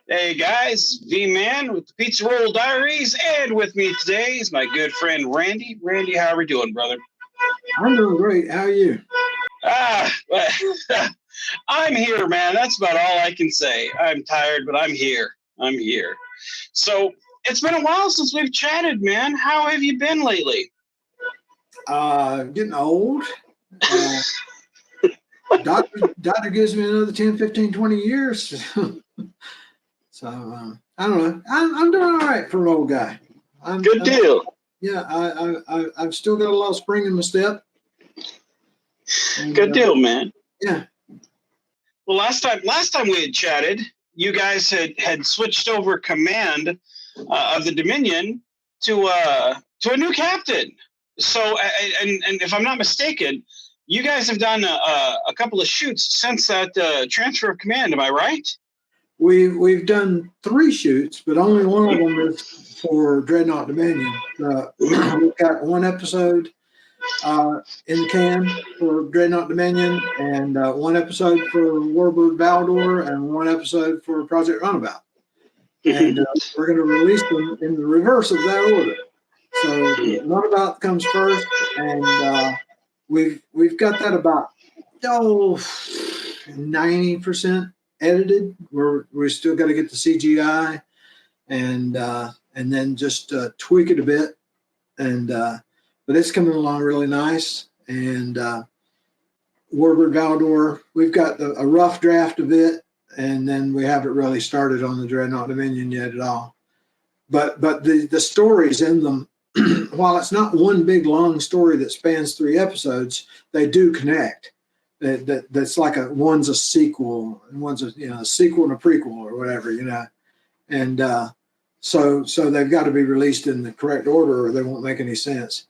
Hey guys, V-Man with the Pizza Roll Diaries, and with me today is my good friend Randy. Randy, how are we doing, brother? I'm doing great. How are you? Ah, I'm here, man. That's about all I can say. I'm tired, but I'm here. I'm here. So it's been a while since we've chatted, man. How have you been lately? Getting old. Uh, doctor gives me another 10, 15, 20 years. I don't know. I'm doing all right for an old guy. Good I'm deal. yeah. I've still got a lot of spring in my step. And Good deal, man. yeah, Well, last time we had chatted, you guys had switched over command of the Dominion to a new captain. So, and if I'm not mistaken, you guys have done a couple of shoots since that transfer of command. Am I right? we've done 3 shoots, but only one of them is for Dreadnought Dominion. We've got one episode in the can for Dreadnought Dominion, and one episode for Warbird Valdor, and one episode for Project Runabout. And we're going to release them in the reverse of that order. So Runabout comes first, and we've got that about 90% edited. We still got to get the CGI and then just tweak it a bit, and but it's coming along really nice. And Warbird Valdor, we've got a rough draft of it, and then we haven't really started on the Dreadnought Dominion yet at all. But the stories in them, while it's not one big long story that spans 3 episodes, they do connect. That's like one's a sequel, and one's a sequel and a prequel or whatever, and so they've got to be released in the correct order, or they won't make any sense.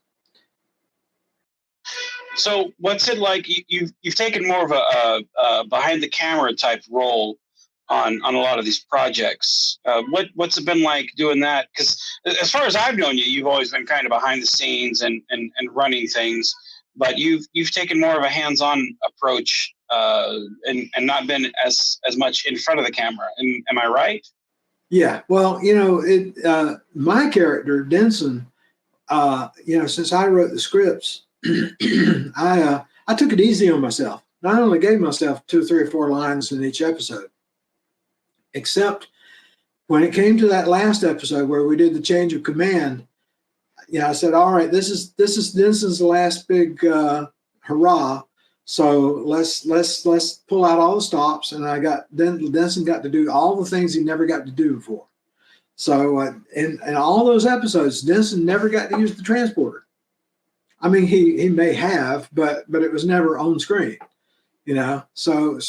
So, what's it like? You've taken more of a behind the camera type role on a lot of these projects. What's it been like doing that? Because as far as I've known you, you've always been kind of behind the scenes and running things, but you've taken more of a hands-on approach and not been as much in front of the camera. And am I right? Yeah. Well, my character Denson, since I wrote the scripts, I took it easy on myself. Not only gave myself 2, 3, or 4 lines in each episode, except when it came to that last episode where we did the change of command. I said, all right, this is Denson's last big hurrah. So let's pull out all the stops, and Denson got to do all the things he never got to do before. So in all those episodes, Denson never got to use the transporter. I mean, he may have, but it was never on screen, So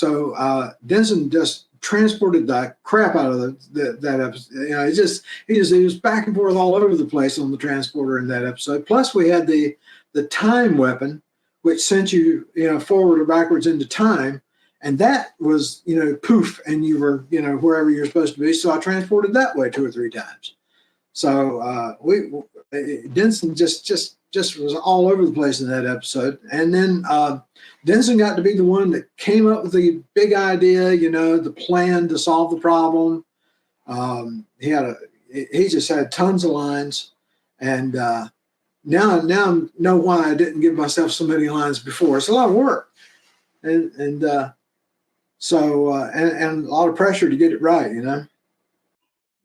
Denson just transported the crap out of that episode. He was back and forth all over the place on the transporter in that episode. Plus, we had the time weapon, which sent you forward or backwards into time, and that was poof, and you were wherever you're supposed to be. So I transported that way 2 or 3 times. So Denson just was all over the place in that episode. And then Denson got to be the one that came up with the big idea, the plan to solve the problem. He just had tons of lines, and now I know why I didn't give myself so many lines before. It's a lot of work, and a lot of pressure to get it right,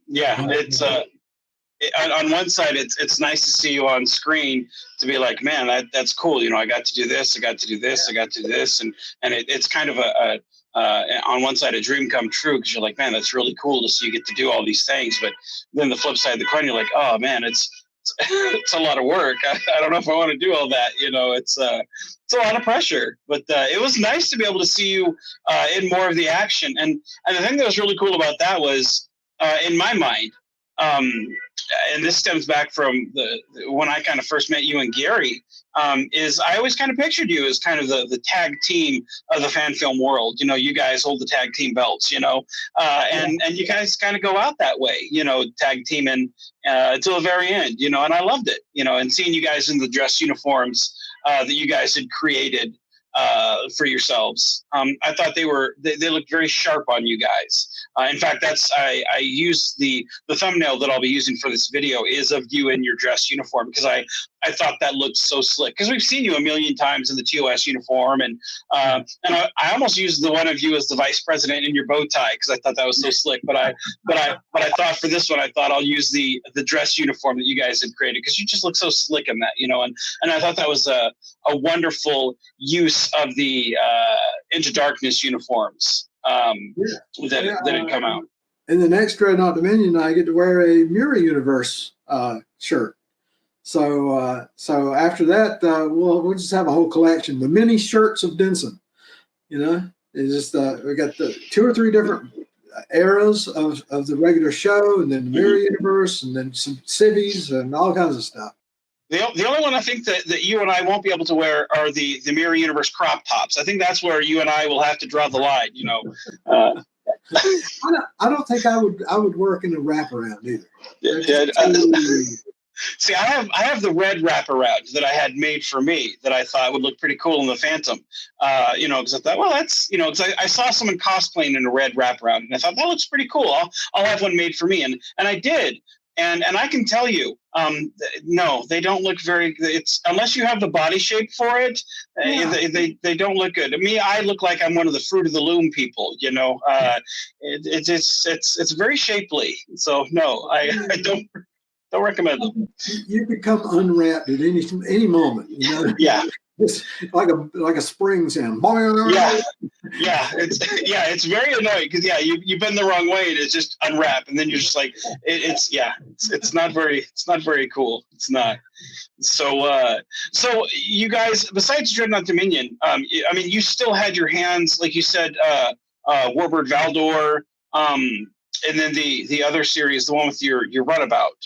Yeah, it's on one side, it's nice to see you on screen to be like, man, that's cool. I got to do this, I got to do this, I got to do this, and it's kind of on one side a dream come true, because you're like, man, that's really cool to see you get to do all these things. But then the flip side of the coin, you're like, oh man, it's a lot of work. I don't know if I want to do all that. It's a lot of pressure. But it was nice to be able to see you in more of the action. And the thing that was really cool about that was, in my mind, and this stems back from when I kind of first met you and Gary, is I always kind of pictured you as kind of the tag team of the fan film world. You guys hold the tag team belts, and you guys kind of go out that way, tag teaming until the very end, and I loved it, and seeing you guys in the dress uniforms that you guys had created for yourselves. I thought they looked very sharp on you guys. In fact, I used the thumbnail that I'll be using for this video is of you in your dress uniform, because I thought that looked so slick, because we've seen you a million times in the TOS uniform, and I almost used the one of you as the vice president in your bow tie, because I thought that was so slick. But I thought for this one, I thought I'll use the dress uniform that you guys had created, because you just look so slick in that, and I thought that was a wonderful use of the Into Darkness uniforms that had come out. In the next Dreadnought Dominion, I get to wear a Mirror Universe shirt. So after that, we'll just have a whole collection, the mini shirts of Denson. It's just we got the 2 or 3 different eras of the regular show, and then the Mirror Universe, and then some civvies and all kinds of stuff. The only one I think that you and I won't be able to wear are the Mirror Universe crop tops. I think that's where you and I will have to draw the line. I don't think I would work in a wraparound either. See, I have the red wraparound that I had made for me that I thought would look pretty cool in the Phantom. Because I thought, well, that's because I saw someone cosplaying in a red wraparound, and I thought that looks pretty cool. I'll have one made for me, and I did. And I can tell you, no, they don't look very. It's unless you have the body shape for it, they don't look good. To me, I look like I'm one of the Fruit of the Loom people. It's very shapely. So no, I don't recommend them. You become unwrapped at any moment. Yeah. It's like a spring sound. It's very annoying, because you've been the wrong way, and it's just unwrap, and then you're just like it's not very cool. It's not. So you guys, besides Dreadnought Dominion, you still had your hands, like you said, Warbird Valdor, and then the other series, the one with your Runabout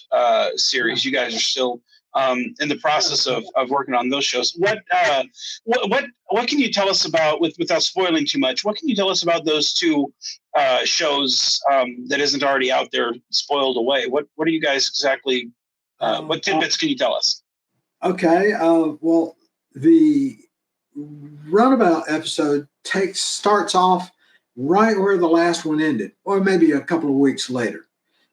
series. You guys are still in the process of working on those shows. What can you tell us about, without spoiling too much, what can you tell us about those 2 shows that isn't already out there, spoiled away? What are you guys exactly, what tidbits can you tell us? Okay. Well, the Runabout episode starts off right where the last one ended, or maybe a couple of weeks later.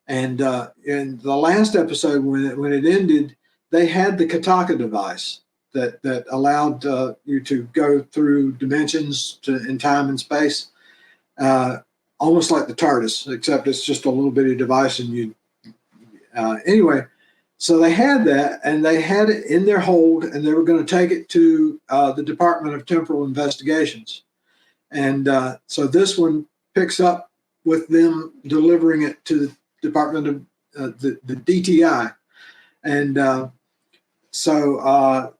And in the last episode, when it ended, they had the Kataka device that allowed you to go through dimensions in time and space, almost like the TARDIS, except it's just a little bitty device. And anyway, so they had that, and they had it in their hold, and they were going to take it to the Department of Temporal Investigations. And so this one picks up with them delivering it to the Department of the DTI. And so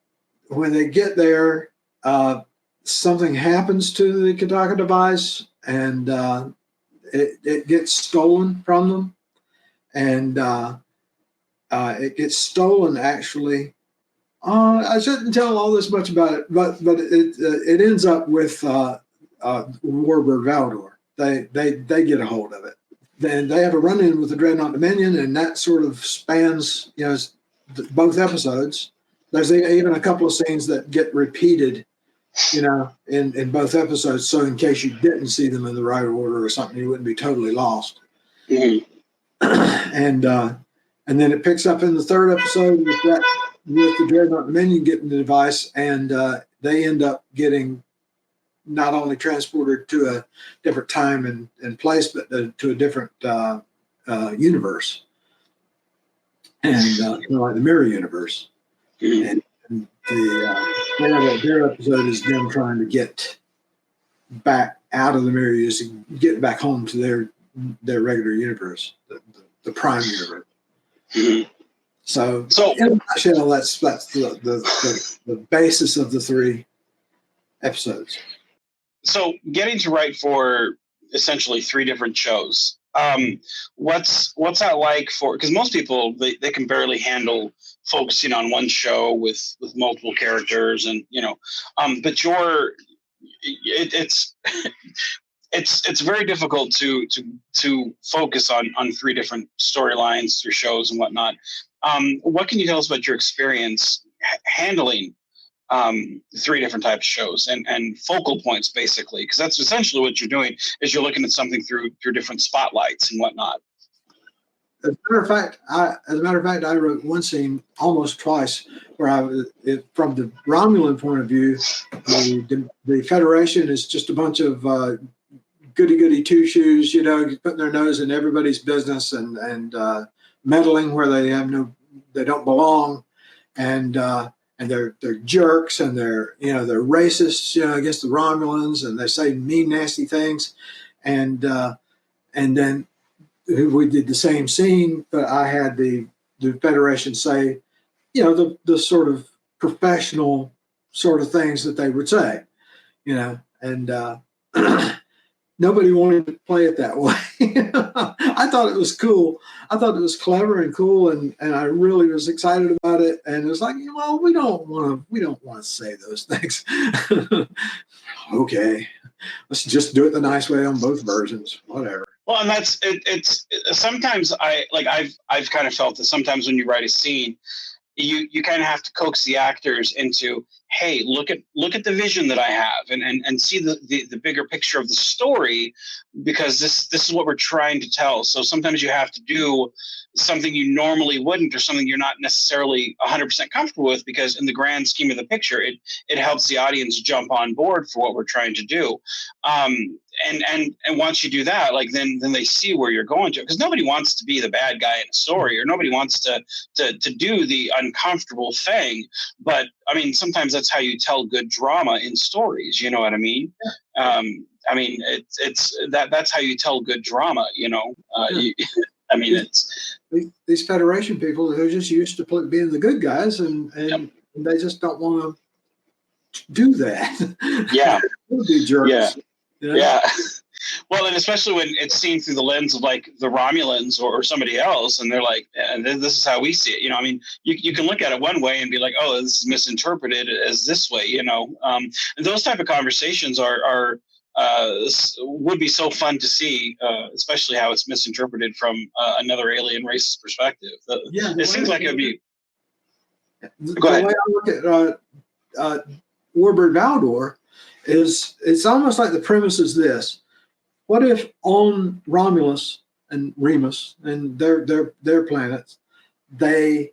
when they get there, something happens to the Kataka device, and it gets stolen from them. And it gets stolen, actually. I shouldn't tell all this much about it, but it ends up with Warbird Valdor. They get a hold of it. Then they have a run-in with the Dreadnought Dominion, and that sort of spans both episodes. There's even a couple of scenes that get repeated, in both episodes. So in case you didn't see them in the right order or something, you wouldn't be totally lost. Mm-hmm. And then it picks up in the 3rd episode with the Dreadnought Dominion getting the device, and they end up getting not only transported to a different time and place, but to a different universe, and like the Mirror Universe. And their episode is them trying to get back out of the Mirror Universe and get back home to their regular universe, the Prime Universe. Mm-hmm. So in a nutshell, that's the basis of the 3 episodes. So getting to write for essentially 3 different shows, what's that like for, because most people, they can barely handle focusing on one show with multiple characters, and but it's very difficult to focus on 3 different storylines through shows and whatnot. What can you tell us about your experience handling three different types of shows and focal points, basically, because that's essentially what you're doing is you're looking at something through different spotlights and whatnot. As a matter of fact, I wrote one scene almost twice where from the Romulan point of view, the Federation is just a bunch of goody two shoes, putting their nose in everybody's business and meddling where they don't belong, and they're jerks and they're racists, against the Romulans, and they say mean, nasty things, and then we did the same scene, but I had the Federation say, the sort of professional sort of things that they would say, and nobody wanted to play it that way. I thought it was cool. I thought it was clever and cool, and I really was excited about it. And it was like, well, we don't want to say those things. Okay, let's just do it the nice way on both versions, whatever. Well, and that's it. It's sometimes I've kind of felt that sometimes when you write a scene, you kind of have to coax the actors into, hey, look at the vision that I have and see the bigger picture of the story, because this is what we're trying to tell. So sometimes you have to do something you normally wouldn't, or something you're not necessarily 100% comfortable with, because in the grand scheme of the picture, it helps the audience jump on board for what we're trying to do. And once you do that, then they see where you're going to, because nobody wants to be the bad guy in a story, or nobody wants to do the uncomfortable thing. But I mean, sometimes that's how you tell good drama in stories. You know what I mean? I mean, that's how you tell good drama. I mean, it's these Federation people, they're just used to being the good guys, and yep. they just don't want to do that. Yeah. Be jerks. Yeah. Yeah. Yeah. Well, and especially when it's seen through the lens of the Romulans or somebody else, and they're like, and this is how we see it. I mean, you can look at it one way and be like, oh, this is misinterpreted as this way, and those type of conversations would be so fun to see, especially how it's misinterpreted from another alien racist perspective. It seems like it'd be. Go ahead. The way I look at Warbird Valdor is, it's almost like the premise is this: what if on Romulus and Remus and their planets, they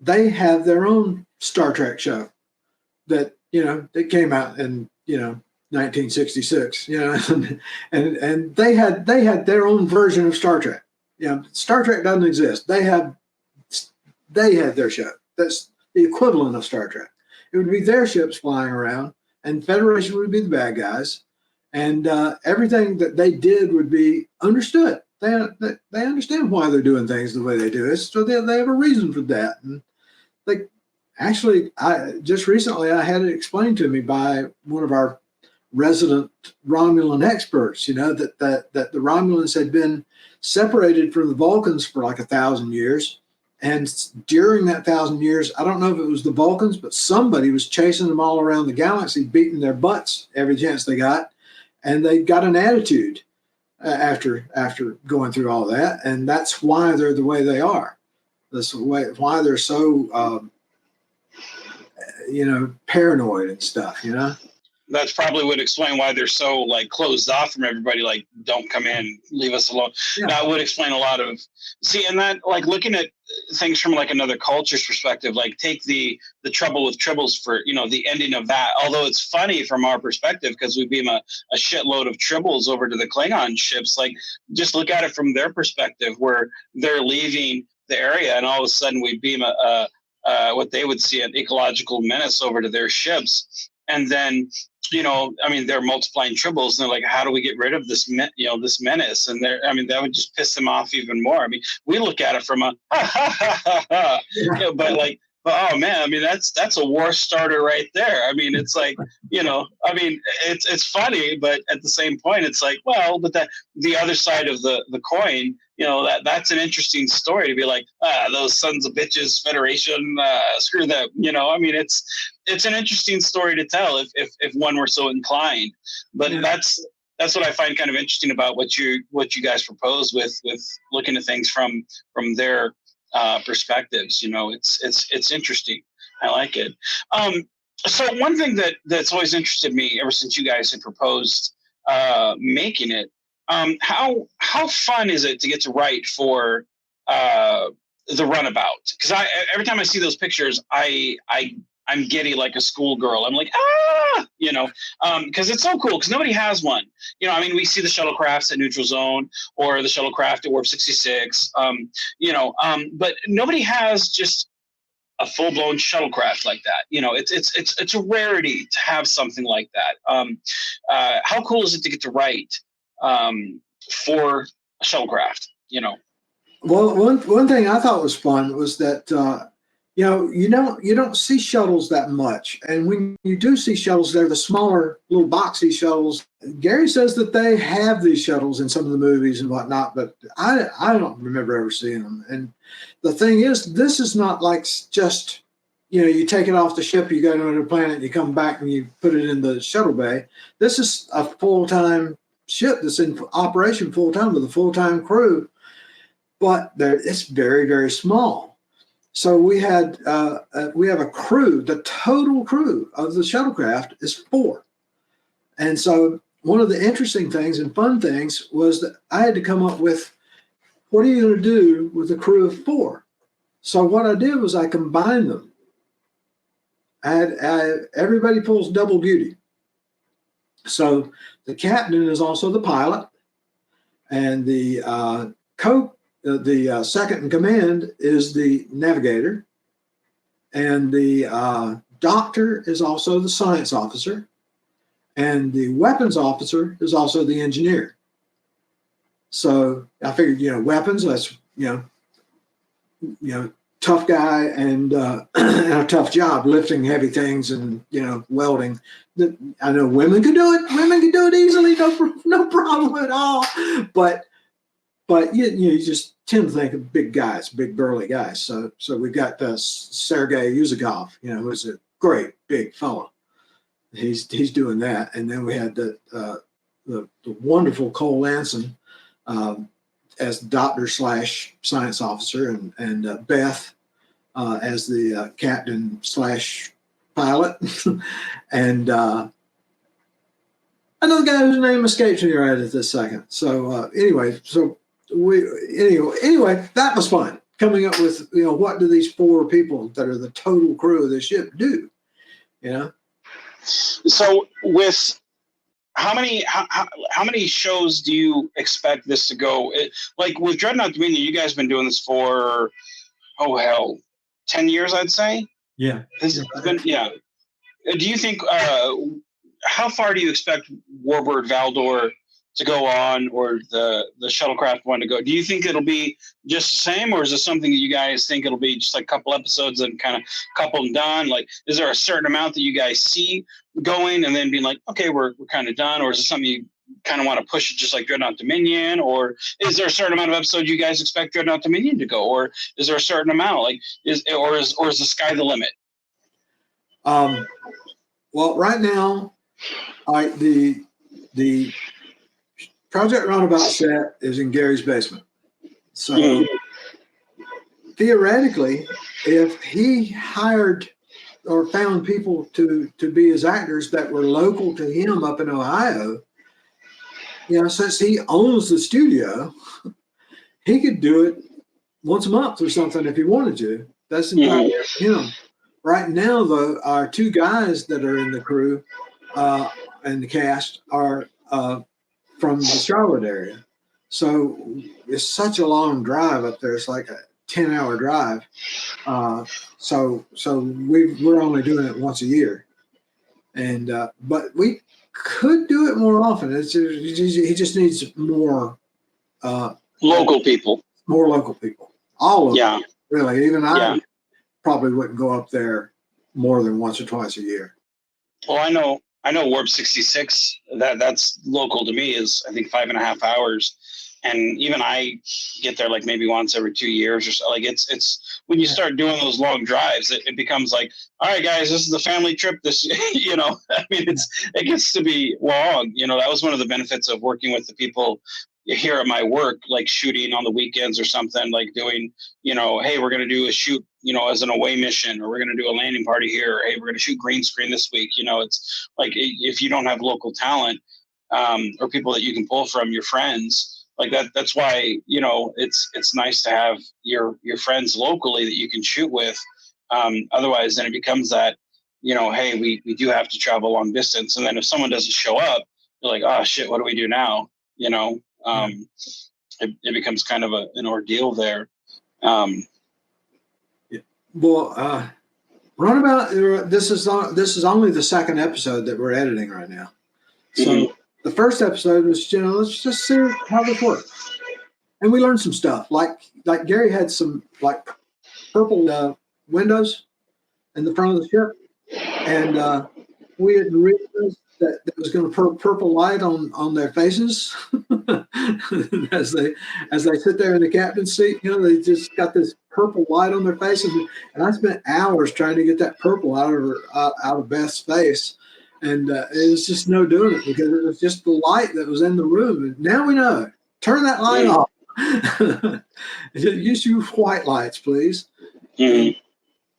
have their own Star Trek show that that came out in 1966, and they had their own version of Star Trek. Star Trek doesn't exist. They had their show. That's the equivalent of Star Trek. It would be their ships flying around, and Federation would be the bad guys, and everything that they did would be understood. They understand why they're doing things the way they do it, so they have a reason for that. And actually, just recently I had it explained to me by one of our resident Romulan experts. That the Romulans had been separated from the Vulcans for 1,000 years. And during that 1,000 years, I don't know if it was the Vulcans, but somebody was chasing them all around the galaxy, beating their butts every chance they got. And they got an attitude after going through all that. And that's why they're the way they are. That's why they're so, paranoid and stuff, That's probably would explain why they're so closed off from everybody. Don't come in, leave us alone. Yeah. That would explain a lot of and that looking at things from another culture's perspective. Take the trouble with tribbles for the ending of that. Although it's funny from our perspective because we beam a shitload of tribbles over to the Klingon ships. Just look at it from their perspective where they're leaving the area and all of a sudden we beam what they would see an ecological menace over to their ships, and then. They're multiplying tribbles, and they're like, how do we get rid of this, this menace? And that would just piss them off even more. We look at it from a, but oh man, that's a war starter right there. It's it's funny, but at the same point, it's but the other side of the coin, that's an interesting story to be those sons of bitches, Federation, screw them. It's an interesting story to tell if one were so inclined. But yeah. That's what I find kind of interesting about what you guys propose with looking at things from their perspectives. It's interesting. I like it. So one thing that's always interested me ever since you guys had proposed making it, how fun is it to get to write for the Runabout? Because I every time I see those pictures, I'm giddy like a schoolgirl. I'm like, because it's so cool. Because nobody has one. I mean, we see the shuttlecrafts at Neutral Zone or the shuttlecraft at Warp 66. But nobody has just a full blown shuttlecraft like that. It's a rarity to have something like that. How cool is it to get to write for a shuttlecraft? Well, one thing I thought was fun was that you don't see shuttles that much, and when you do see shuttles, they're the smaller little boxy shuttles. Gary says that they have these shuttles in some of the movies and whatnot, but I don't remember ever seeing them. And the thing is, this is not like just you take it off the ship, you go to another planet, you come back and you put it in the shuttle bay. This is a full-time ship that's in operation full-time with a full-time crew, but it's very, very small. So we have a crew. The total crew of the shuttlecraft is 4. And so one of the interesting things and fun things was that I had to come up with, what are you going to do with a crew of 4? So what I did was I combined them. Everybody pulls double duty. So the captain is also the pilot, and the second in command is the navigator, and the doctor is also the science officer, and the weapons officer is also the engineer. So I figured, weapons, that's, tough guy and a tough job lifting heavy things and, welding. I know women can do it. Women can do it easily. No problem at all. But you just tend to think of big guys, big burly guys. So we've got Sergei Yuzakov, who's a great big fellow. He's doing that, and then we had the wonderful Cole Lanson as doctor / science officer, and Beth as the captain / pilot, and another guy whose name escapes me right at this second. So anyway, that was fun coming up with what do these 4 people that are the total crew of the ship do? So with how many shows do you expect this to go? Like with Dreadnought Dominion, you guys have been doing this for 10 years, I'd say. Yeah. Yeah. Do you think how far do you expect Warbird Valdor to go on, or the shuttlecraft one to go? Do you think it'll be just the same, or is it something that you guys think it'll be just like a couple episodes and kind of couple and done? Like, is there a certain amount that you guys see going and then being like, okay, we're kind of done, or is it something you kind of want to push it just like Dreadnought Dominion, or is there a certain amount of episodes you guys expect Dreadnought Dominion to go, or is there a certain amount, like is the sky the limit? Well, right now, the Project Roundabout set is in Gary's basement. So theoretically, if he hired or found people to be his actors that were local to him up in Ohio, since he owns the studio, he could do it once a month or something if he wanted to. That's entirely him. Right now, though, our 2 guys that are in the crew and the cast are from the Charlotte area. So it's such a long drive up there. It's like a 10-hour drive. So we're only doing it once a year. And but we could do it more often. He just needs more local people. More local people. All of them, really. Even I probably wouldn't go up there more than once or twice a year. Well, I know Warp 66, that's local to me, is I think 5.5 hours. And even I get there like maybe once every 2 years or so. Like it's when you start doing those long drives, it becomes like, all right, guys, this is the family trip. This, I mean, it gets to be long. That was one of the benefits of working with the people here at my work, like shooting on the weekends or something, like doing, hey, we're going to do a shoot, as an away mission, or we're going to do a landing party here, or hey, we're going to shoot green screen this week. It's like if you don't have local talent or people that you can pull from, your friends, like that's why it's nice to have your friends locally that you can shoot with. Otherwise, then it becomes that hey, we do have to travel long distance, and then if someone doesn't show up, you're like, oh shit, what do we do now? It becomes kind of an ordeal there. Well, Runabout, this is only the second episode that we're editing right now. So the first episode was, let's just see how this works, and we learned some stuff. Like Gary had some like purple windows in the front of the ship, and we didn't realize that there was going to put purple light on their faces as they sit there in the captain's seat. They just got this purple light on their faces, and I spent hours trying to get that purple out of Beth's face, and it was just no doing it because it was just the light that was in the room. And now we know. Turn that light off. Use your white lights, please. Mm-hmm.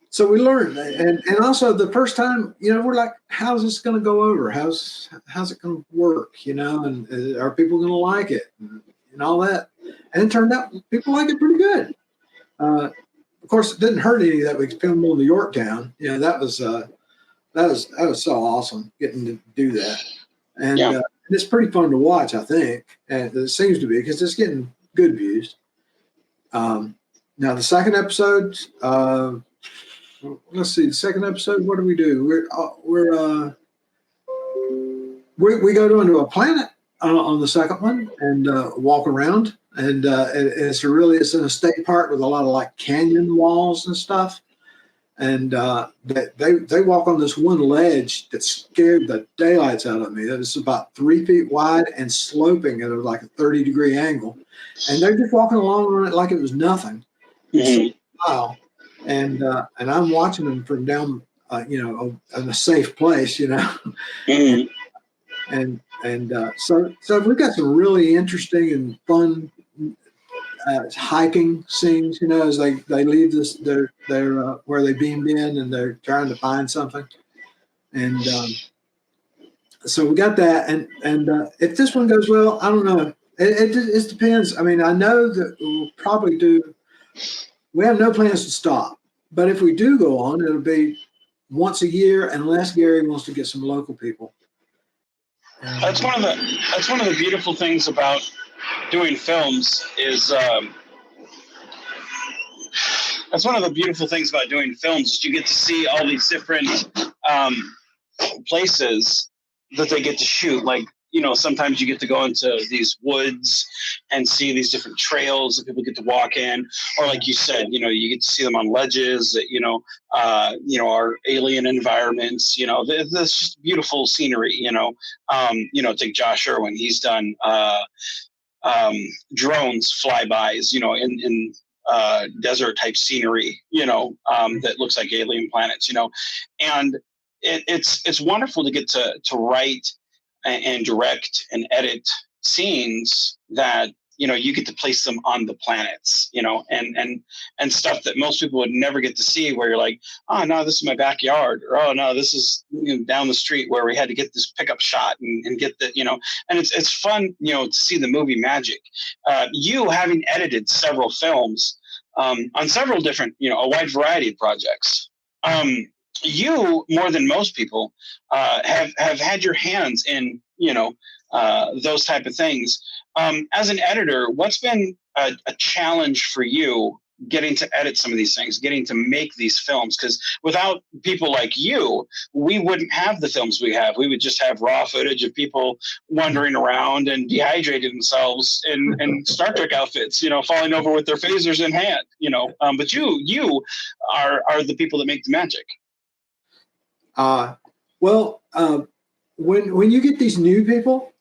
So we learned, and also the first time, we're like, how's this going to go over? How's it going to work? And are people going to like it and all that? And it turned out people like it pretty good. Of course, it didn't hurt any that we filmed on the Yorktown. That was so awesome getting to do that, and it's pretty fun to watch, I think, and it seems to be because it's getting good views. Now the second episode. Let's see. The second episode. What do we do? We go into a planet on the second one and walk around, and it's in a state park with a lot of like canyon walls and stuff. And they walk on this one ledge that scared the daylights out of me. That is about 3 feet wide and sloping at like a 30-degree angle, and they're just walking along on it like it was nothing. Mm-hmm. Wow. And I'm watching them from down, in a safe place, Mm-hmm. and so we've got some really interesting and fun hiking scenes, as they leave their where they beamed in and they're trying to find something, and so we got that, and if this one goes well, I don't know. It depends. I mean, I know that we'll probably do. We have no plans to stop, but if we do go on, it'll be once a year, unless Gary wants to get some local people. That's one of the beautiful things about doing films is you get to see all these different places that they get to shoot. Like, sometimes you get to go into these woods and see these different trails that people get to walk in, or like you said, you get to see them on ledges that, are alien environments, there's just beautiful scenery, take Josh Irwin, he's done drones flybys, in desert type scenery, that looks like alien planets, and it's wonderful to get to write and direct and edit scenes that you get to place them on the planets, and stuff that most people would never get to see, where you're like, oh no, this is my backyard, or oh no, this is down the street where we had to get this pickup shot and get the, and it's fun, to see the movie magic. You having edited several films on several different, a wide variety of projects. You, more than most people, have had your hands in, those type of things. As an editor, what's been a challenge for you getting to edit some of these things, getting to make these films? Because without people like you, we wouldn't have the films we have. We would just have raw footage of people wandering around and dehydrating themselves in Star Trek outfits, falling over with their phasers in hand, but you are the people that make the magic. When you get these new people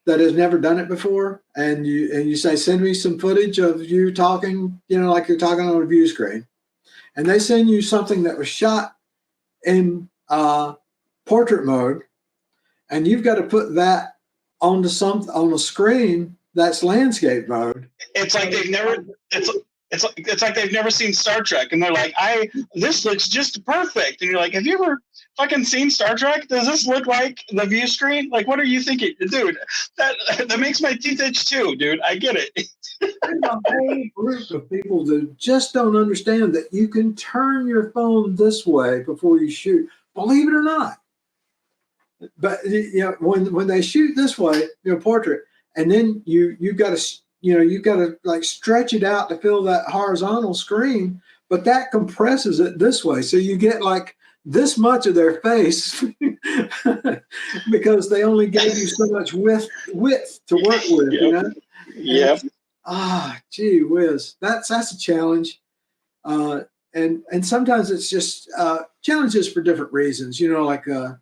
that has never done it before, and you say, send me some footage of you talking, like you're talking on a view screen, and they send you something that was shot in portrait mode, and you've got to put that on a screen that's landscape mode. It's like it's like they've never seen Star Trek, and they're like, this looks just perfect, and you're like, have you ever fucking seen Star Trek? Does this look like the view screen? Like, what are you thinking, dude? That makes my teeth itch too, dude. I get it. There's a whole group of people that just don't understand that you can turn your phone this way before you shoot. Believe it or not. But when they shoot this way, portrait, and then you've got to like stretch it out to fill that horizontal screen, but that compresses it this way, so you get like this much of their face because they only gave you so much width to work with. Yep. Yep. Gee whiz, that's a challenge. And sometimes it's just challenges for different reasons. Like a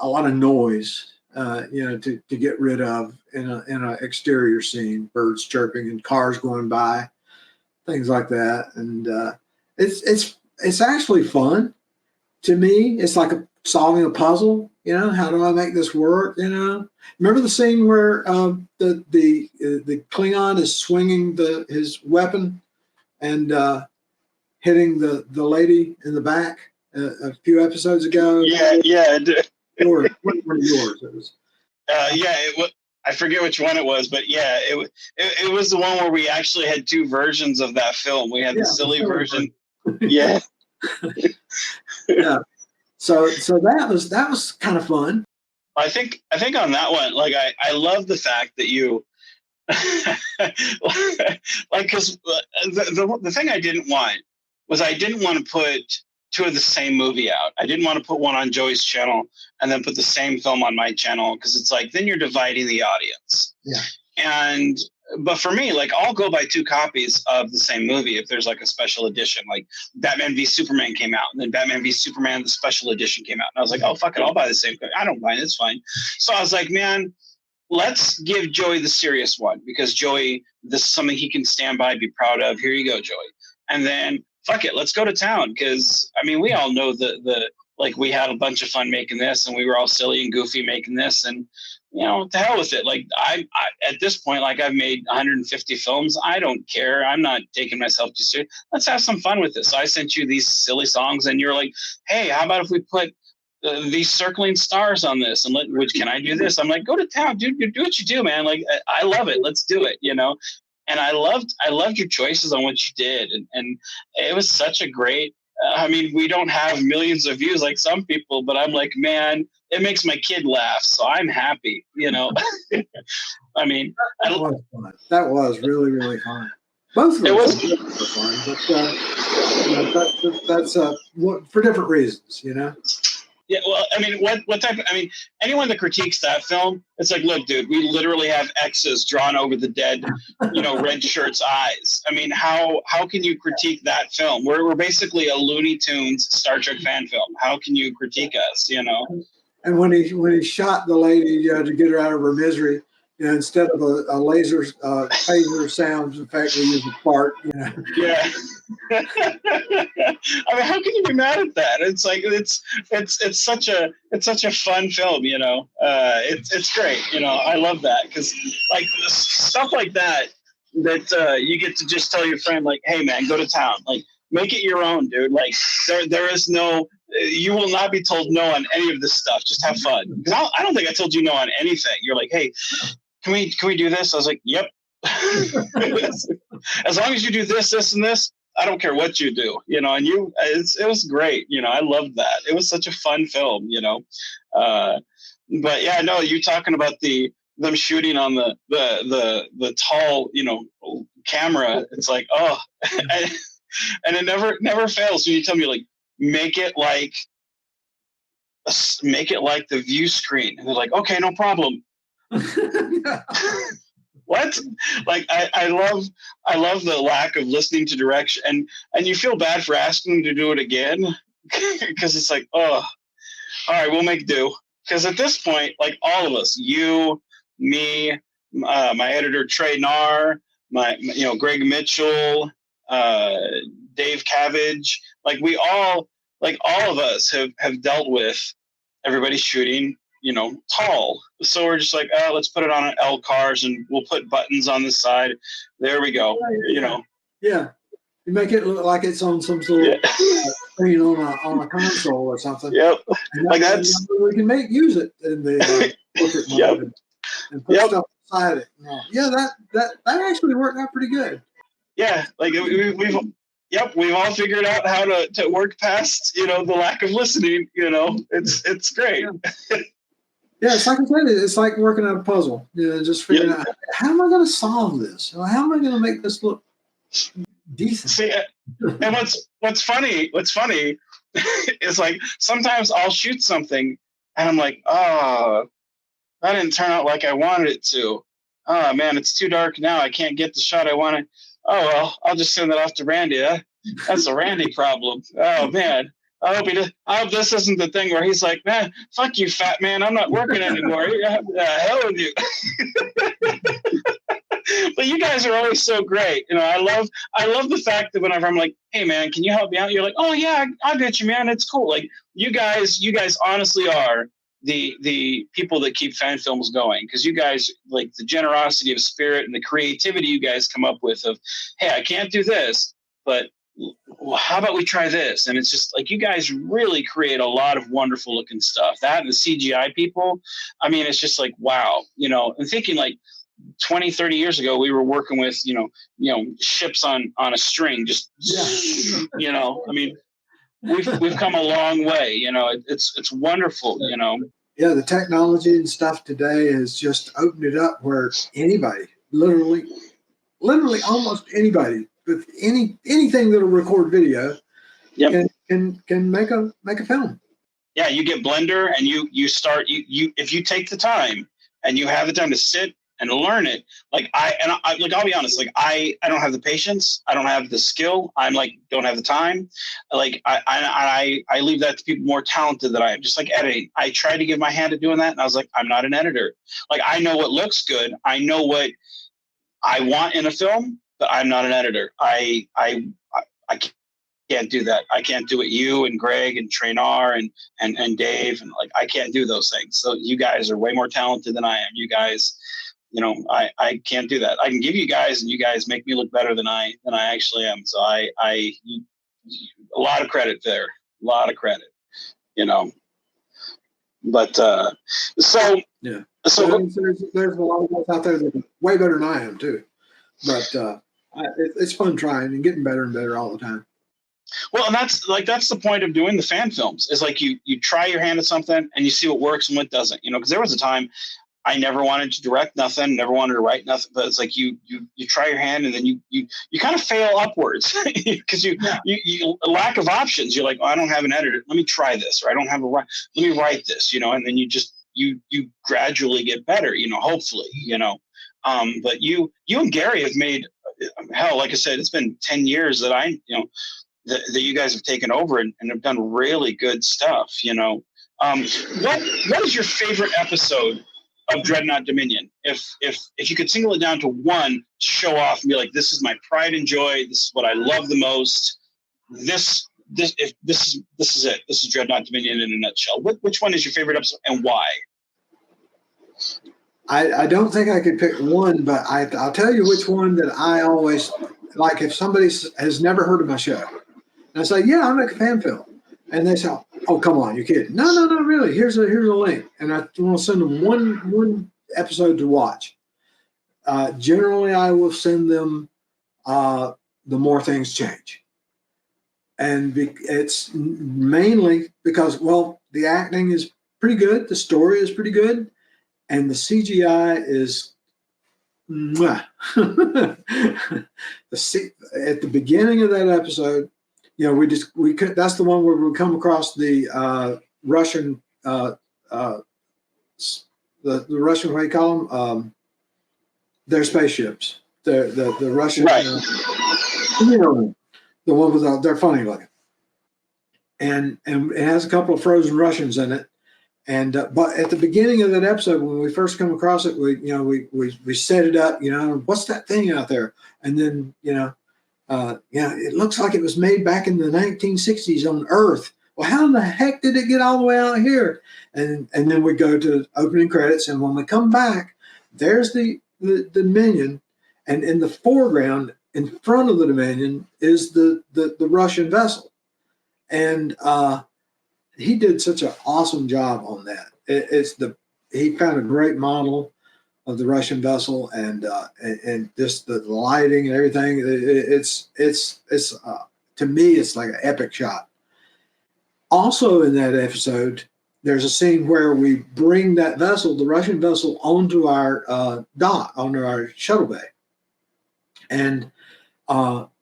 lot of noise, to get rid of in an exterior scene, birds chirping and cars going by, things like that. And it's actually fun to me. It's like solving a puzzle. How do I make this work? Remember the scene where the Klingon is swinging his weapon and hitting the lady in the back a few episodes ago? Yeah. Or what were yours? It was. I forget which one it was, but yeah, it was the one where we actually had two versions of that film. We had the silly version. Yeah. Yeah. So that was kind of fun. I think on that one, like I love the fact that you like, because the thing I didn't want was I didn't want to put two of the same movie out. I didn't want to put one on Joey's channel and then put the same film on my channel, because it's like then you're dividing the audience. Yeah. But for me, like, I'll go buy two copies of the same movie if there's like a special edition. Like Batman v Superman came out, and then Batman v Superman the special edition came out, and I was like, oh fuck it, I'll buy the same. I don't mind, it's fine. So I was like, man, let's give Joey the serious one, because Joey, this is something he can stand by, be proud of. Here you go, Joey. And then fuck it, let's go to town, because I mean, we all know the like, we had a bunch of fun making this, and we were all silly and goofy making this, and to hell with it. Like I at this point, like, I've made 150 films. I don't care. I'm not taking myself too serious. Let's have some fun with this. So I sent you these silly songs, and you're like, hey, how about if we put these circling stars on this, and can I do this? I'm like, go to town, dude. Do what you do, man. Like, I love it. Let's do it. And I loved your choices on what you did, and it was such a great. I mean, we don't have millions of views like some people, but I'm like, man, it makes my kid laugh, so I'm happy. I mean, that was fun. That was really, really fun. Both of them were fun, but that's for different reasons, Yeah, well, I mean, what type? I mean, anyone that critiques that film, it's like, look, dude, we literally have X's drawn over the dead, red shirt's eyes. I mean, how can you critique that film? We're basically a Looney Tunes Star Trek fan film. How can you critique us? And when he shot the lady to get her out of her misery, instead of a laser phaser sound, in fact, we use a fart. Yeah. I mean, how can you be mad at that? It's like it's such a fun film. It's great. I love that, because like stuff like that you get to just tell your friend, like, hey man, go to town, like, make it your own, dude. Like, there is no. You will not be told no on any of this stuff. Just have fun. Because I don't think I told you no on anything. You're like, hey, can we do this? I was like, yep. As long as you do this, this, and this, I don't care what you do. And it was great. I loved that. It was such a fun film. But yeah, no, you talking about them shooting on the tall, camera. It's like, oh, and it never fails when you tell me, like, make it like the view screen, and they're like, okay, no problem. What? Like, I love the lack of listening to direction, and you feel bad for asking them to do it again, because it's like, oh, all right, we'll make do. Because at this point, like, all of us, you, me, my editor Trey Narr, my Greg Mitchell, Dave Cabbage, like, all of us have dealt with everybody shooting tall. So we're just like, oh, let's put it on an L cars and we'll put buttons on the side. There we go. Yeah. You make it look like it's on some sort of screen on a console or something. Yep. And we can use it in the portrait mode and put stuff inside it. Yeah, that actually worked out pretty good. Yeah, like we've all figured out how to work past the lack of listening. It's great. Yeah, it's like I said, it's like working out a puzzle. Just figuring out how am I going to solve this? How am I going to make this look decent? See, and what's funny is like sometimes I'll shoot something and I'm like, oh, that didn't turn out like I wanted it to. Oh man, it's too dark now. I can't get the shot I wanted. Oh well, I'll just send that off to Randy. That's a Randy problem. Oh man, I hope this isn't the thing where he's like, man, fuck you, fat man. I'm not working anymore. Hell with you. But you guys are always so great. I love the fact that whenever I'm like, hey man, can you help me out? You're like, oh yeah, I'll get you, man. It's cool. Like you guys honestly are the people that keep fan films going, because you guys, like, the generosity of spirit and the creativity you guys come up with of, hey, I can't do this, but how about we try this? And it's just like you guys really create a lot of wonderful looking stuff. That and the CGI people, I mean, it's just like, wow. And thinking like 20, 30 years ago, we were working with, ships on a string, just, I mean, we've come a long way. It's wonderful. Yeah, the technology and stuff today has just opened it up where anybody, literally almost anybody with anything that'll record video, can make a film. Yeah, you get Blender and you start if you take the time and you have the time to sit and learn it. I'll be honest, like I don't have the patience, I don't have the skill, I'm like don't have the time. Like I leave that to people more talented than I am. Just like editing, I tried to give my hand at doing that, and I was like, I'm not an editor. Like I know what looks good, I know what I want in a film, but I'm not an editor. I can't do that. I can't do it. You and Greg and Traynor and Dave, and like I can't do those things. So you guys are way more talented than I am. You guys. I can't do that. I can give you guys, and you guys make me look better than I actually am. So a lot of credit there, a lot of credit, But so yeah, so there's a lot of guys out there that are way better than I am too. But it's fun trying and getting better and better all the time. Well, and that's the point of doing the fan films. Is like you try your hand at something and you see what works and what doesn't. Because there was a time I never wanted to direct nothing, never wanted to write nothing, but it's like you try your hand and then you kind of fail upwards because you lack of options. You're like, oh, I don't have an editor. Let me try this, or I don't have let me write this, and then you gradually get better, hopefully, but you and Gary have made, hell, like I said, it's been 10 years that that you guys have taken over and have done really good stuff, what is your favorite episode of Dreadnought Dominion? If you could single it down to one to show off and be like, this is my pride and joy, this is what I love the most, this is it. This is Dreadnought Dominion in a nutshell. Which one is your favorite episode and why? I don't think I could pick one, but I'll tell you which one that I always like. If somebody has never heard of my show, and I say, yeah, I make a fan film, and they say, oh, come on, you're kidding. No, really. Here's a link. And I want to send them one episode to watch. Generally, I will send them The More Things Change. And it's mainly because, well, the acting is pretty good. The story is pretty good. And the CGI is mwah. At the beginning of that episode, we could. That's the one where we come across the Russian, the Russian, what do you call them? Their spaceships. The Russian, right. The one with they're funny looking, and it has a couple of frozen Russians in it. And but at the beginning of that episode, when we first come across it, we set it up. What's that thing out there? And then it looks like it was made back in the 1960s on Earth. Well, how in the heck did it get all the way out here? and then we go to opening credits, and when we come back, there's the Dominion, and in the foreground, in front of the Dominion, is the Russian vessel, and he did such an awesome job on that. He found a great model of the Russian vessel, and just the lighting and everything. It's to me, it's like an epic shot. Also, in that episode, there's a scene where we bring that vessel, the Russian vessel, onto our dock, onto our shuttle bay, and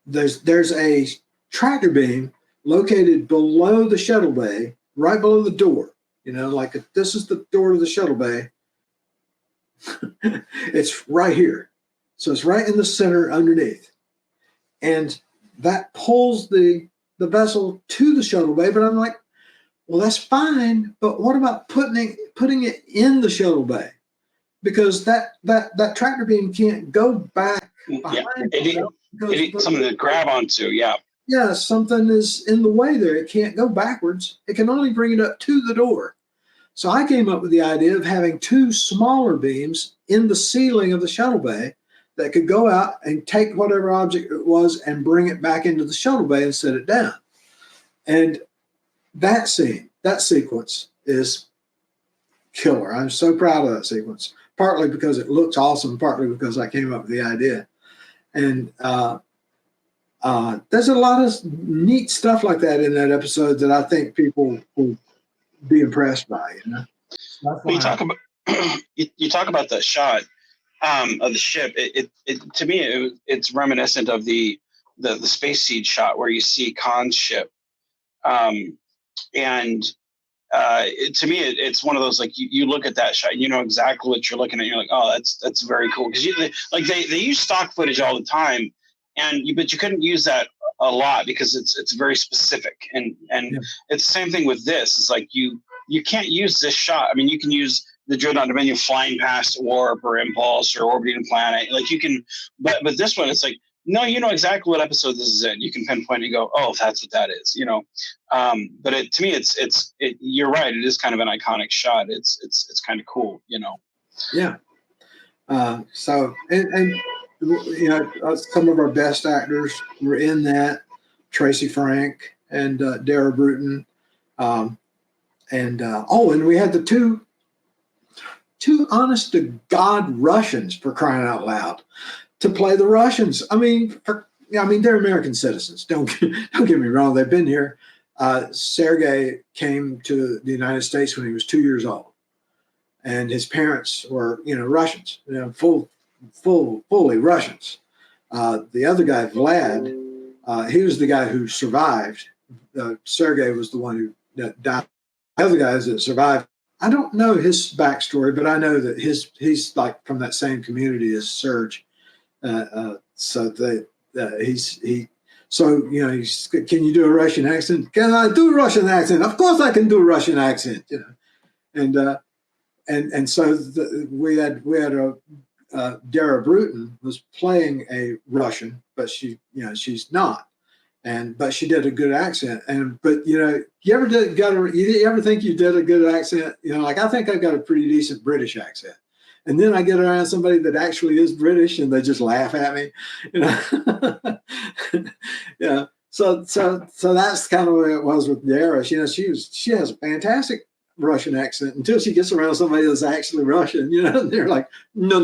there's a tractor beam located below the shuttle bay, right below the door. You know, like if this is the door to the shuttle bay, it's right here. So it's right in the center underneath. And that pulls the vessel to the shuttle bay. But I'm like, well, that's fine. But what about putting it in the shuttle bay? Because that tractor beam can't go back behind it needs something to grab onto. Yeah. Yeah, something is in the way there. It can't go backwards. It can only bring it up to the door. So I came up with the idea of having two smaller beams in the ceiling of the shuttle bay that could go out and take whatever object it was and bring it back into the shuttle bay and set it down. And that scene, that sequence is killer. I'm so proud of that sequence, partly because it looks awesome, partly because I came up with the idea. And there's a lot of neat stuff like that in that episode that I think people will be impressed by. You know, when you talk about you talk about the shot of the ship. It to me it's reminiscent of the Space Seed shot where you see Khan's ship, and to me it's one of those, like, you look at that shot and you know exactly what you're looking at. You're like, oh, that's very cool, because they use stock footage all the time, but you couldn't use that a lot because it's very specific, and yeah. It's the same thing with this. It's like you can't use this shot. I mean, you can use the Dreadnought Dominion flying past Warp or Impulse or orbiting a planet, like you can, but this one, it's like, no, you know exactly what episode this is in. You can pinpoint and go, oh, that's what that is, you know. But to me, it's you're right. It is kind of an iconic shot. It's kind of cool, you know. Yeah. So and you know, some of our best actors were in that. Tracy Frank and Dara Bruton, and we had the two honest to God Russians, for crying out loud, to play the Russians. I mean, they're American citizens. Don't get me wrong. They've been here. Sergei came to the United States when he was 2 years old, and his parents were, Russians, fully Russians. The other guy, Vlad, he was the guy who survived. Sergei was the one who died. The other guys that survived, I don't know his backstory, but I know that he's like from that same community as Serge. So can you do a Russian accent? Can I do a Russian accent? Of course I can do a Russian accent, And so we had Dara Bruton was playing a Russian, but she's not, but she did a good accent. But you ever think you did a good accent? Like, I think I've got a pretty decent British accent, and then I get around somebody that actually is British, and they just laugh at me, Yeah. So that's kind of the way it was with Dara. She has a fantastic Russian accent until she gets around somebody that's actually Russian, and they're like, no.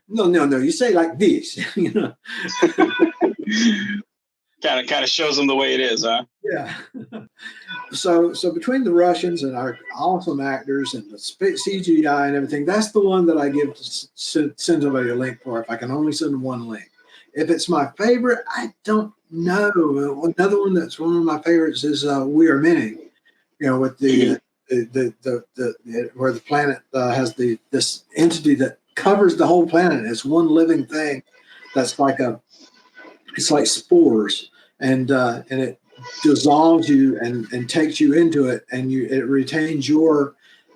no, you say like this, Kind of shows them the way it is, huh? Yeah. So between the Russians and our awesome actors and the CGI and everything, that's the one that I give to send somebody a link for, if I can only send them one link. If it's my favorite, I don't know. Another one that's one of my favorites is We Are Many. With the where the planet has this entity that covers the whole planet. It's one living thing that's it's like spores, and it dissolves you and takes you into it, and it retains your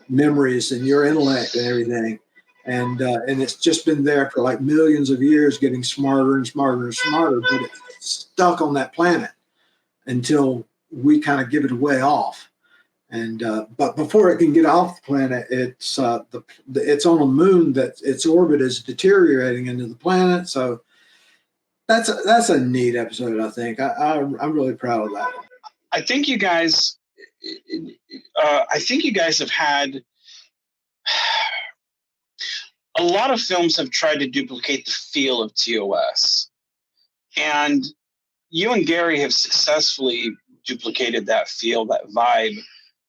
memories and your intellect and everything. And it's just been there for like millions of years, getting smarter and smarter and smarter, but it's stuck on that planet until we kind of give it away off. And but before it can get off the planet, it's it's on a moon that its orbit is deteriorating into the planet. So that's a neat episode. I think I'm really proud of that. I think you guys, have had a lot of films have tried to duplicate the feel of TOS, and you and Gary have successfully duplicated that feel, that vibe,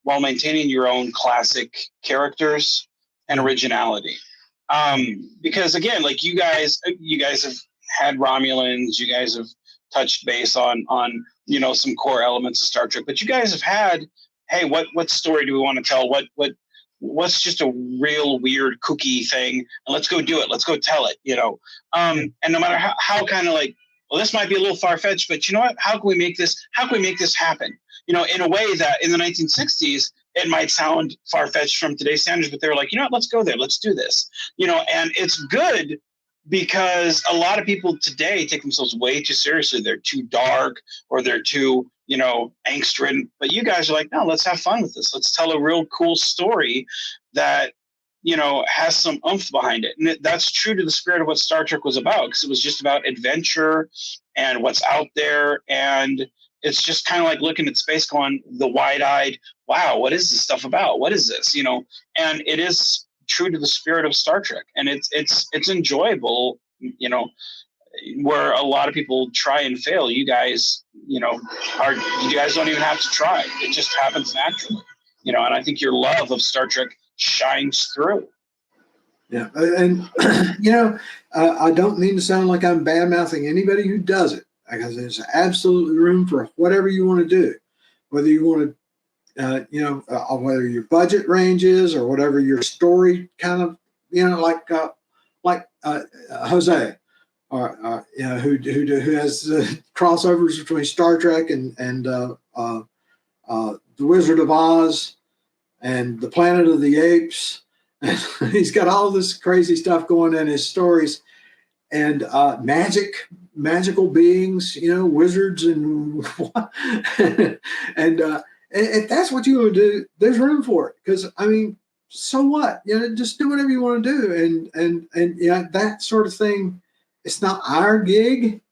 while maintaining your own classic characters and originality. Because again, like you guys have had Romulans, you guys have touched base on some core elements of Star Trek, but you guys have had, hey, what story do we want to tell? What's just a real weird kooky thing, and let's go do it. Let's go tell it. And no matter how kind of like, well, this might be a little far fetched, but you know what? How can we make this happen? In a way that in the 1960s it might sound far fetched from today's standards, but they were like, you know what? Let's go there. Let's do this. And it's good because a lot of people today take themselves way too seriously. They're too dark or they're too, angst ridden. But you guys are like, no, let's have fun with this. Let's tell a real cool story that, has some oomph behind it. And that's true to the spirit of what Star Trek was about, because it was just about adventure and what's out there. And it's just kind of like looking at space going the wide-eyed, wow, what is this stuff about? What is this? And it is true to the spirit of Star Trek. And it's enjoyable, where a lot of people try and fail. You guys, you guys don't even have to try. It just happens naturally, and I think your love of Star Trek shines through. Yeah. And, I don't mean to sound like I'm bad-mouthing anybody who does it, because there's absolutely room for whatever you want to do, whether you want to, whether your budget range is or whatever your story kind of, like Jose, or who has crossovers between Star Trek and The Wizard of Oz and The Planet of the Apes. And he's got all this crazy stuff going in his stories, and magical beings, wizards and and if that's what you want to do, there's room for it. Because so what? Just do whatever you want to do, and that sort of thing. It's not our gig,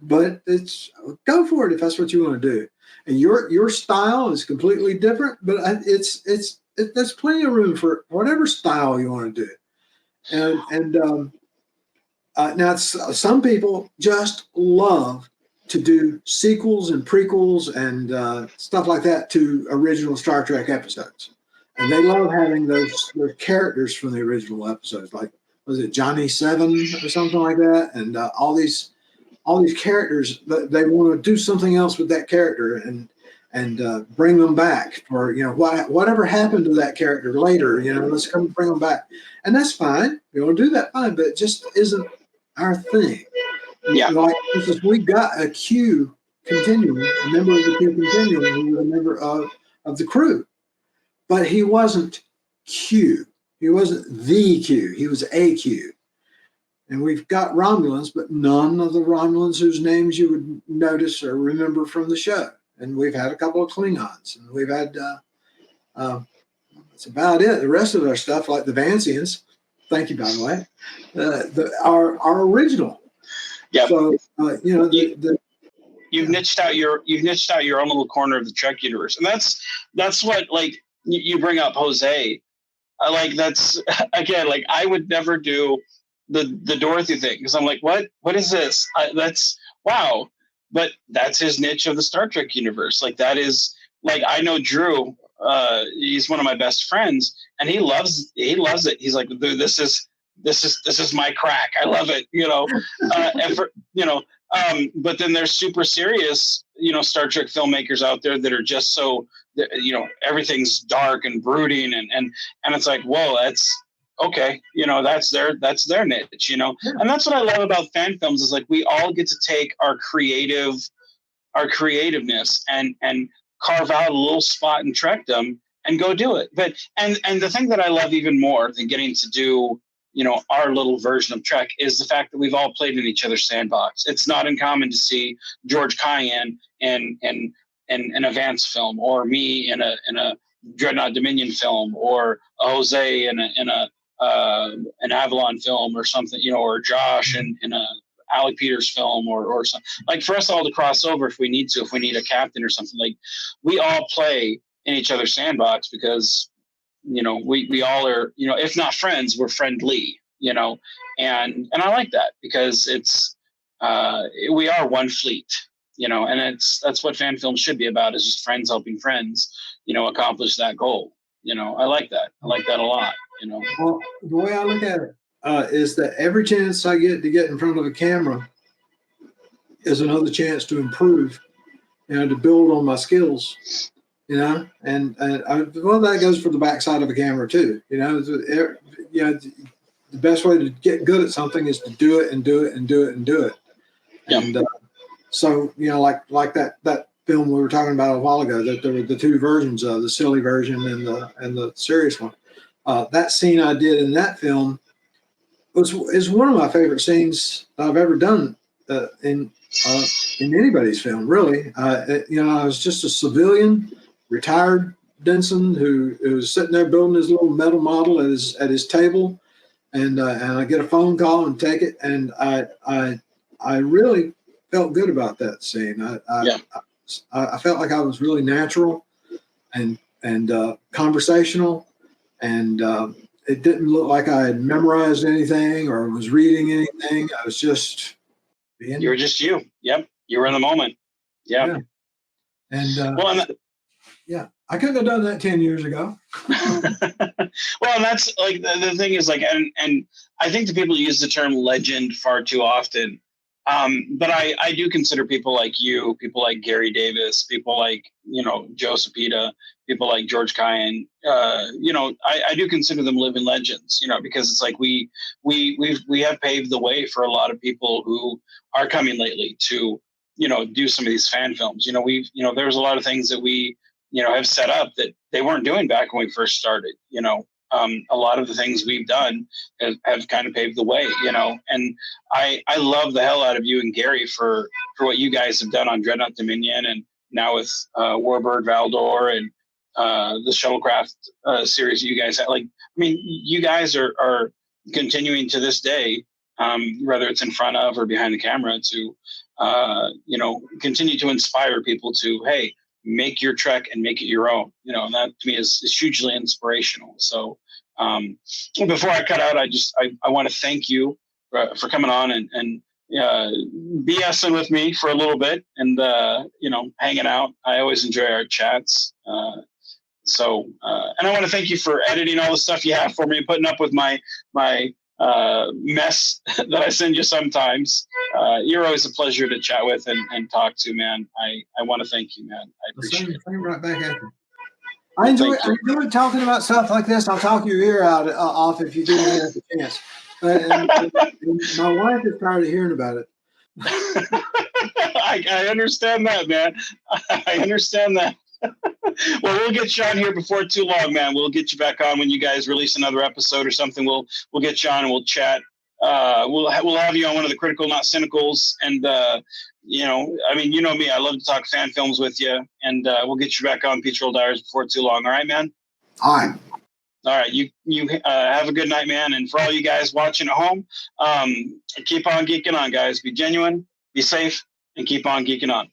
but it's go for it if that's what you want to do. And your style is completely different, but there's plenty of room for whatever style you want to do. Now, some people just love to do sequels and prequels and stuff like that to original Star Trek episodes, and they love having those characters from the original episodes, like was it Johnny Seven or something like that, and all these characters. They want to do something else with that character and bring them back for whatever happened to that character later. Let's come bring them back, and that's fine. You want to do that, fine, but it just isn't our thing. Yeah. Like we got a Q continuum, a member of the Q continuum, who was a member of the crew, but he wasn't Q. He wasn't the Q. He was a Q. And we've got Romulans, but none of the Romulans whose names you would notice or remember from the show. And we've had a couple of Klingons, and we've had that's about it. The rest of our stuff, like the Vancians, thank you, by the way, are original. Yeah. So you've niched out your own little corner of the Trek universe, and that's what, like, you bring up Jose. That's again, like, I would never do the Dorothy thing, because I'm like, what is this? That's wow. But that's his niche of the Star Trek universe. Like, that is, like, I know Drew, he's one of my best friends, and he loves it. He's like, dude, this is my crack. I love it, and for, but then there's super serious, Star Trek filmmakers out there that are just so, everything's dark and brooding, and it's like, whoa, that's okay. That's their niche, and that's what I love about fan films, is like, we all get to take our creativeness and carve out a little spot in Trekdom and go do it. But, and the thing that I love even more than getting to do, our little version of Trek, is the fact that we've all played in each other's sandbox. It's not uncommon to see George Cayenne and in a Vance film, or me in a Dreadnought Dominion film, or a Jose in a an Avalon film or something, or Josh in a Alec Peters film, or something. Like, for us all to cross over if we need to, if we need a captain or something, like, we all play in each other's sandbox because, we all are, if not friends, we're friendly, and I like that because it's, we are one fleet, and that's what fan films should be about, is just friends helping friends, accomplish that goal. I like that. I like that a lot, Well, the way I look at it is that every chance I get to get in front of a camera is another chance to improve, to build on my skills, and well, that goes for the backside of a camera too. The best way to get good at something is to do it and do it and do it and do it. Yeah. And so, like that film we were talking about a while ago, that there were the two versions of the silly version and the serious one. That scene I did in that film is one of my favorite scenes I've ever done in anybody's film, really. I was just a civilian, retired Denson who was sitting there building his little metal model at his table, and I get a phone call and take it, and I really felt good about that scene. I felt like I was really natural and conversational, and it didn't look like I had memorized anything or was reading anything. I was just being. You were just you. Yep. You were in the moment. Yeah. And well, yeah, I couldn't have done that 10 years ago. Well, and that's like the thing is, like, and I think the people use the term legend far too often. But I do consider people like you, people like Gary Davis, people like, Joe Sapita, people like George Kyan, I do consider them living legends, because it's like we have paved the way for a lot of people who are coming lately to, do some of these fan films. There's a lot of things that we, have set up that they weren't doing back when we first started. A lot of the things we've done have kind of paved the way, and I love the hell out of you and Gary for what you guys have done on Dreadnought Dominion, and now with Warbird Valdor and the Shuttlecraft series that you guys have. Like, I mean, you guys are continuing to this day, whether it's in front of or behind the camera, to continue to inspire people to, hey, make your trek and make it your own, and that to me is hugely inspirational. So before I cut out, I want to thank you for coming on and BSing with me for a little bit and, hanging out. I always enjoy our chats. And I want to thank you for editing all the stuff you have for me, putting up with my mess that I send you sometimes. You're always a pleasure to chat with and talk to, man. I want to thank you, man. I appreciate it. Right back at you. I enjoy talking about stuff like this. I'll talk your ear off if you give me a chance. And my wife is tired of hearing about it. I understand that, man. I understand that. Well, we'll get you on here before too long, man. We'll get you back on when you guys release another episode or something. We'll get you on and we'll chat. We'll have you on one of the Critical Not Cynicals, and I mean, me, I love to talk fan films with you, and we'll get you back on Peach Roll Diaries before too long. All right, man. All right. You have a good night, man. And for all you guys watching at home, keep on geeking on, guys. Be genuine, be safe, and keep on geeking on.